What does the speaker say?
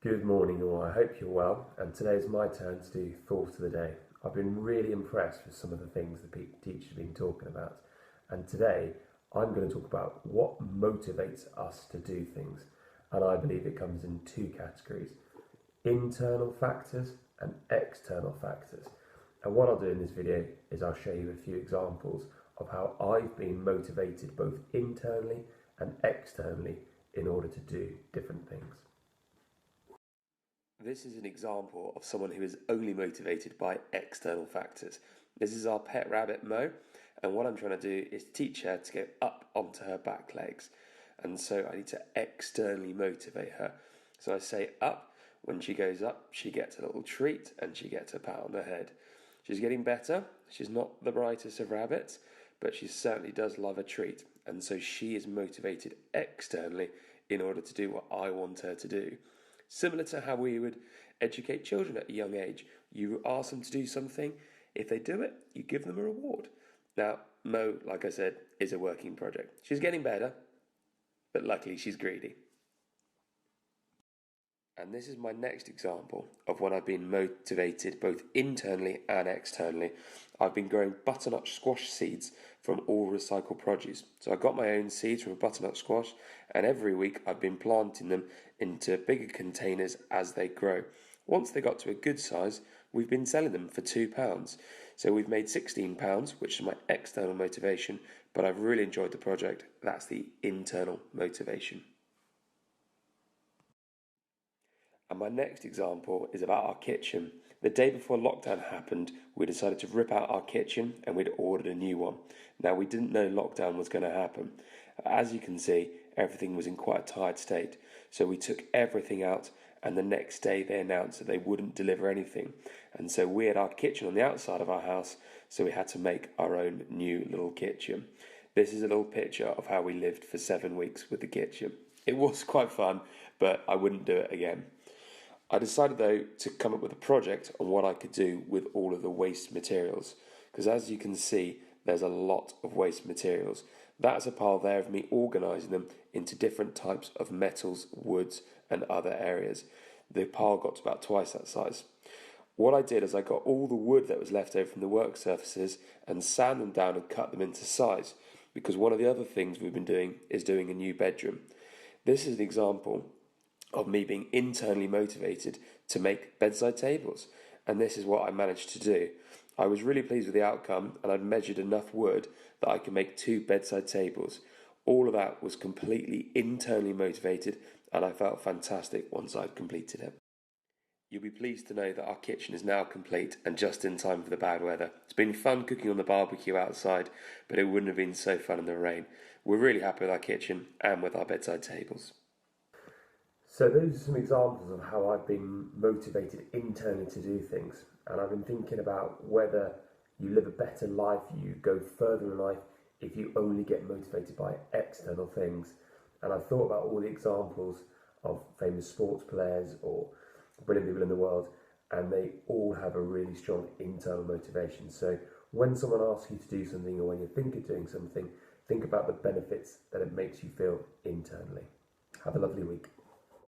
Good morning all, I hope you're well, and today is my turn to do Thought of the Day. I've been really impressed with some of the things the teachers have been talking about, and today I'm going to talk about what motivates us to do things, and I believe it comes in two categories: internal factors and external factors. And what I'll do in this video is I'll show you a few examples of how I've been motivated both internally and externally in order to do different things. This is an example of someone who is only motivated by external factors. This is our pet rabbit Mo, and what I'm trying to do is teach her to get up onto her back legs. And so I need to externally motivate her. So I say up. When she goes up, she gets a little treat and she gets a pat on the head. She's getting better. She's not the brightest of rabbits, but she certainly does love a treat. And so she is motivated externally in order to do what I want her to do. Similar to how we would educate children at a young age. You ask them to do something. If they do it, you give them a reward. Now, Mo, like I said, is a working project. She's getting better, but luckily she's greedy. And this is my next example of when I've been motivated both internally and externally. I've been growing butternut squash seeds from all recycled produce. So I got my own seeds from a butternut squash, and every week I've been planting them into bigger containers as they grow. Once they got to a good size, we've been selling them for £2. So we've made £16, which is my external motivation, but I've really enjoyed the project. That's the internal motivation. And my next example is about our kitchen. The day before lockdown happened, we decided to rip out our kitchen and we'd ordered a new one. Now, we didn't know lockdown was going to happen. As you can see, everything was in quite a tired state. So we took everything out, and the next day they announced that they wouldn't deliver anything. And so we had our kitchen on the outside of our house, so we had to make our own new little kitchen. This is a little picture of how we lived for 7 weeks with the kitchen. It was quite fun, but I wouldn't do it again. I decided though to come up with a project on what I could do with all of the waste materials, because as you can see there's a lot of waste materials. That's a pile there of me organising them into different types of metals, woods and other areas. The pile got to about twice that size. What I did is I got all the wood that was left over from the work surfaces and sand them down and cut them into size, because one of the other things we've been doing is doing a new bedroom. This is an example of me being internally motivated to make bedside tables, and this is what I managed to do. I was really pleased with the outcome, and I'd measured enough wood that I could make 2 bedside tables. All of that was completely internally motivated, and I felt fantastic once I'd completed it. You'll be pleased to know that our kitchen is now complete and just in time for the bad weather. It's been fun cooking on the barbecue outside, but it wouldn't have been so fun in the rain. We're really happy with our kitchen and with our bedside tables. So those are some examples of how I've been motivated internally to do things, and I've been thinking about whether you live a better life, you go further in life if you only get motivated by external things. And I've thought about all the examples of famous sports players or brilliant people in the world, and they all have a really strong internal motivation. So when someone asks you to do something, or when you think of doing something, think about the benefits that it makes you feel internally. Have a lovely week.